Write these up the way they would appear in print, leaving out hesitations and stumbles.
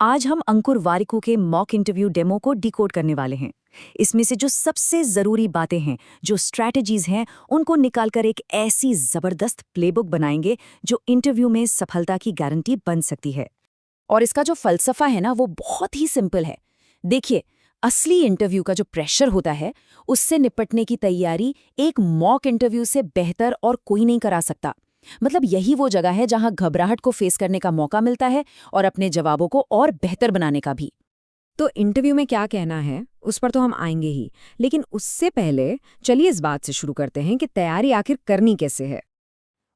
आज हम अंकुर वारिकू के मॉक इंटरव्यू डेमो को डिकोड करने वाले हैं। इसमें से जो सबसे ज़रूरी बातें हैं, जो स्ट्रैटेजीज हैं, उनको निकालकर एक ऐसी ज़बरदस्त प्लेबुक बनाएंगे जो इंटरव्यू में सफलता की गारंटी बन सकती है। और इसका जो फलसफा है ना, वो बहुत ही सिंपल है। देखिए, असली इंटरव्यू का जो प्रेशर होता है, उससे निपटने की तैयारी एक मॉक इंटरव्यू से बेहतर और कोई नहीं करा सकता। मतलब यही वो जगह है जहां घबराहट को फेस करने का मौका मिलता है और अपने जवाबों को और बेहतर बनाने का भी। तो इंटरव्यू में क्या कहना है उस पर तो हम आएंगे ही, लेकिन उससे पहले चलिए इस बात से शुरू करते हैं कि तैयारी आखिर करनी कैसे है।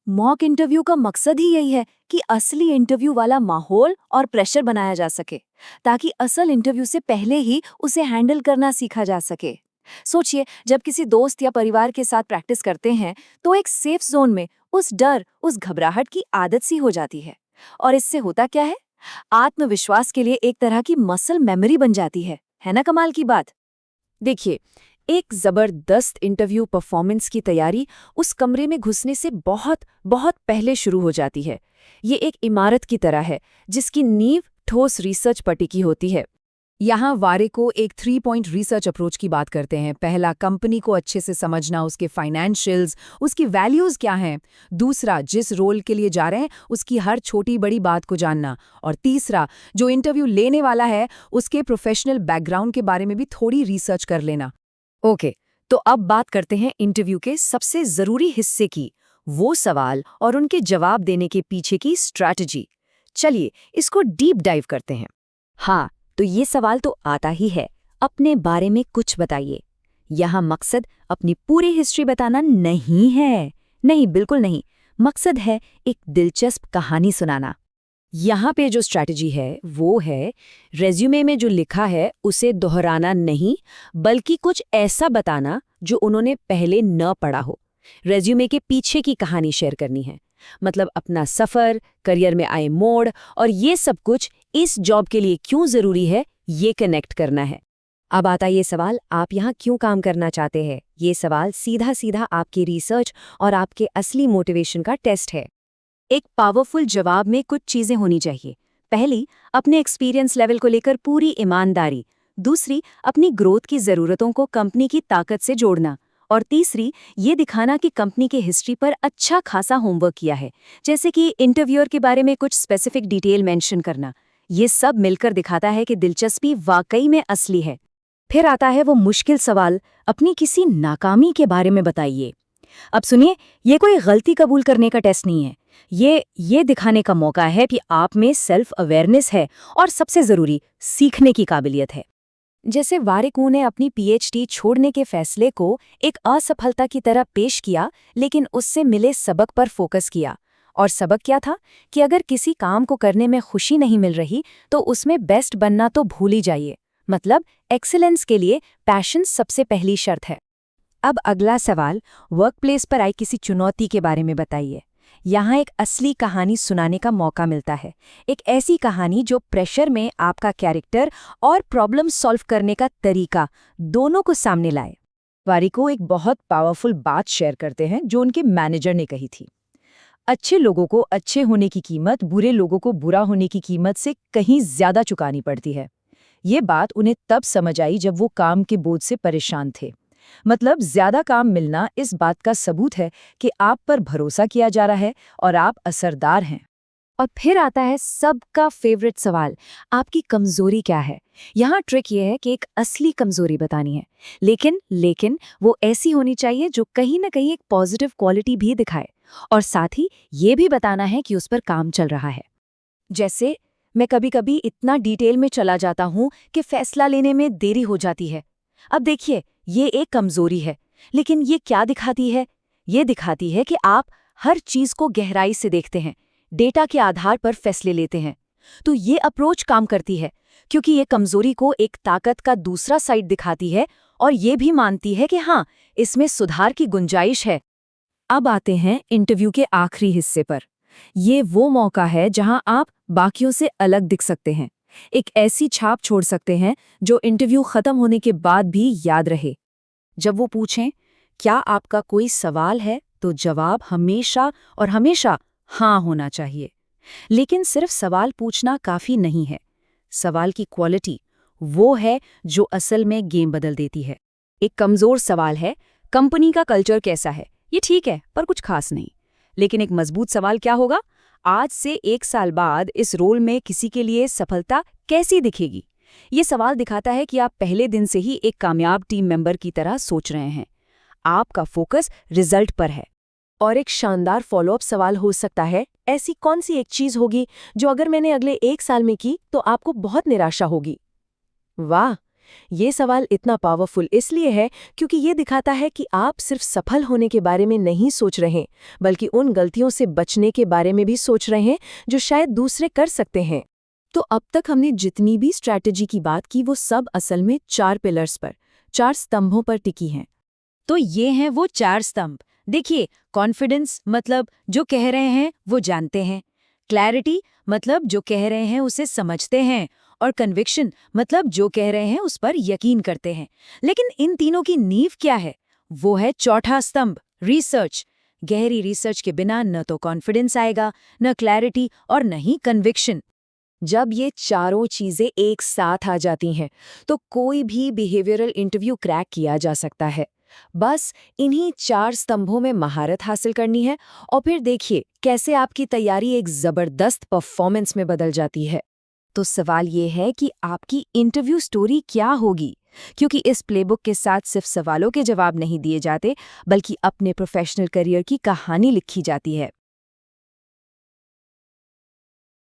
मॉक इंटरव्यू का मकसद ही यही है कि असली इंटरव्यू वाला माहौल और प्रेशर बनाया जा सके, ताकि असल इंटरव्यू से पहले ही उसे हैंडल करना सीखा जा सके। सोचिए, जब किसी दोस्त या परिवार के साथ प्रैक्टिस करते हैं तो एक सेफ जोन में उस डर, उस घबराहट की आदत सी हो जाती है। और इससे होता क्या है, आत्मविश्वास के लिए एक तरह की मसल मेमोरी बन जाती है ना? कमाल की बात। देखिए, एक जबरदस्त इंटरव्यू परफॉर्मेंस की तैयारी उस कमरे में घुसने से बहुत बहुत पहले शुरू हो जाती है। ये एक इमारत की तरह है जिसकी नींव ठोस रिसर्च पर टिकी होती है। यहाँ वारिको एक 3 पॉइंट रिसर्च अप्रोच की बात करते हैं। पहला, कंपनी को अच्छे से समझना, उसके फाइनेंशियल्स, उसकी वैल्यूज क्या हैं। दूसरा, जिस रोल के लिए जा रहे हैं उसकी हर छोटी बड़ी बात को जानना। और तीसरा, जो इंटरव्यू लेने वाला है उसके प्रोफेशनल बैकग्राउंड के बारे में भी थोड़ी रिसर्च कर लेना। ओके, तो अब बात करते हैं इंटरव्यू के सबसे जरूरी हिस्से की, वो सवाल और उनके जवाब देने के पीछे की स्ट्रैटेजी। चलिए इसको डीप डाइव करते हैं। हाँ, तो ये सवाल तो आता ही है, अपने बारे में कुछ बताइए। यहाँ मकसद अपनी पूरी हिस्ट्री बताना नहीं है, नहीं, बिल्कुल नहीं। मकसद है एक दिलचस्प कहानी सुनाना। यहाँ पे जो स्ट्रैटेजी है वो है, रेज्यूमे में जो लिखा है उसे दोहराना नहीं, बल्कि कुछ ऐसा बताना जो उन्होंने पहले न पढ़ा हो। रेज्यूमे के पीछे की कहानी शेयर करनी है, मतलब अपना सफ़र, करियर में आए मोड़ और ये सब कुछ इस जॉब के लिए क्यों ज़रूरी है, ये कनेक्ट करना है। अब आता ये सवाल, आप यहाँ क्यों काम करना चाहते हैं। ये सवाल सीधा सीधा आपकी रिसर्च और आपके असली मोटिवेशन का टेस्ट है। एक पावरफुल जवाब में कुछ चीजें होनी चाहिए। पहली, अपने एक्सपीरियंस लेवल को लेकर पूरी ईमानदारी। दूसरी, अपनी ग्रोथ की ज़रूरतों को कंपनी की ताकत से जोड़ना। और तीसरी, ये दिखाना कि कंपनी के हिस्ट्री पर अच्छा खासा होमवर्क किया है, जैसे कि इंटरव्यूअर के बारे में कुछ स्पेसिफिक डिटेल मेंशन करना। ये सब मिलकर दिखाता है कि दिलचस्पी वाकई में असली है। फिर आता है वो मुश्किल सवाल, अपनी किसी नाकामी के बारे में बताइए। अब सुनिए, ये कोई गलती कबूल करने का टेस्ट नहीं है। ये दिखाने का मौका है कि आप में सेल्फ अवेयरनेस है और सबसे ज़रूरी, सीखने की काबिलियत है। जैसे वारिकू ने अपनी पीएचडी छोड़ने के फैसले को एक असफलता की तरह पेश किया, लेकिन उससे मिले सबक पर फोकस किया। और सबक क्या था कि अगर किसी काम को करने में खुशी नहीं मिल रही तो उसमें बेस्ट बनना तो भूल ही जाइए। मतलब एक्सीलेंस के लिए पैशन सबसे पहली शर्त है। अब अगला सवाल, वर्कप्लेस पर आई किसी चुनौती के बारे में बताइए। यहाँ एक असली कहानी सुनाने का मौका मिलता है, एक ऐसी कहानी जो प्रेशर में आपका कैरेक्टर और प्रॉब्लम सॉल्व करने का तरीका दोनों को सामने लाए। वारिको एक बहुत पावरफुल बात शेयर करते हैं जो उनके मैनेजर ने कही थी। अच्छे लोगों को अच्छे होने की कीमत बुरे लोगों को बुरा होने की कीमत से कहीं ज्यादा चुकानी पड़ती है। ये बात उन्हें तब समझ आई जब वो काम के बोझ से परेशान थे। मतलब ज्यादा काम मिलना इस बात का सबूत है कि आप पर भरोसा किया जा रहा है और आप असरदार हैं। और फिर आता है सबका फेवरेट सवाल, आपकी कमजोरी क्या है। यहाँ ट्रिक ये है कि एक असली कमजोरी बतानी है, लेकिन वो ऐसी होनी चाहिए जो कहीं ना कहीं एक पॉजिटिव क्वालिटी भी दिखाए, और साथ ही ये भी बताना है कि उस पर काम चल रहा है। जैसे, मैं कभी-कभी इतना डिटेल में चला जाता हूँ कि फैसला लेने में देरी हो जाती है। अब देखिए, ये एक कमजोरी है, लेकिन ये क्या दिखाती है? ये दिखाती है कि आप हर चीज को गहराई से देखते हैं, डेटा के आधार पर फैसले लेते हैं। तो ये अप्रोच काम करती है, क्योंकि ये कमजोरी को एक ताकत का दूसरा साइड दिखाती है और ये भी मानती है कि हाँ, इसमें सुधार की गुंजाइश है। अब आते हैं इंटरव्यू के आखिरी हिस्से पर। ये वो मौका है जहां आप बाकियों से अलग दिख सकते हैं, एक ऐसी छाप छोड़ सकते हैं जो इंटरव्यू खत्म होने के बाद भी याद रहे। जब वो पूछें, क्या आपका कोई सवाल है, तो जवाब हमेशा और हमेशा हाँ होना चाहिए। लेकिन सिर्फ सवाल पूछना काफी नहीं है। सवाल की क्वालिटी, वो है जो असल में गेम बदल देती है। एक कमज़ोर सवाल है, कंपनी का कल्चर कैसा है? ये ठीक है, पर कुछ खास नहीं। लेकिन एक मजबूत सवाल क्या होगा? आज से 1 साल बाद इस रोल में किसी के लिए सफलता कैसी दिखेगी? ये सवाल दिखाता है कि आप पहले दिन से ही एक कामयाब टीम मेंबर की तरह सोच रहे हैं। आपका फोकस रिजल्ट पर है। और एक शानदार फॉलोअप सवाल हो सकता है, ऐसी कौन सी एक चीज होगी जो अगर मैंने अगले 1 साल में की तो आपको बहुत निराशा होगी? वाह, ये सवाल इतना पावरफुल इसलिए है क्योंकि ये दिखाता है कि आप सिर्फ सफल होने के बारे में नहीं सोच रहे, बल्कि उन गलतियों से बचने के बारे में भी सोच रहे हैं जो शायद दूसरे कर सकते हैं। तो अब तक हमने जितनी भी स्ट्रैटेजी की बात की वो सब असल में 4 पिलर्स पर, 4 स्तंभों पर टिकी हैं। तो ये हैं वो 4 स्तंभ। देखिए, कॉन्फिडेंस मतलब जो कह रहे हैं वो जानते हैं, क्लैरिटी मतलब जो कह रहे हैं उसे समझते हैं, और कन्विक्शन मतलब जो कह रहे हैं उस पर यकीन करते हैं। लेकिन इन तीनों की नींव क्या है? वो है चौथा स्तंभ, रिसर्च। गहरी रिसर्च के बिना न तो कॉन्फिडेंस आएगा, न क्लैरिटी और न ही कन्विक्शन। जब ये चारों चीजें एक साथ आ जाती हैं तो कोई भी बिहेवियरल इंटरव्यू क्रैक किया जा सकता है। बस इन्हीं 4 स्तंभों में महारत हासिल करनी है और फिर देखिए कैसे आपकी तैयारी एक जबरदस्त परफॉर्मेंस में बदल जाती है। तो सवाल ये है कि आपकी इंटरव्यू स्टोरी क्या होगी, क्योंकि इस प्लेबुक के साथ सिर्फ सवालों के जवाब नहीं दिए जाते, बल्कि अपने प्रोफेशनल करियर की कहानी लिखी जाती है।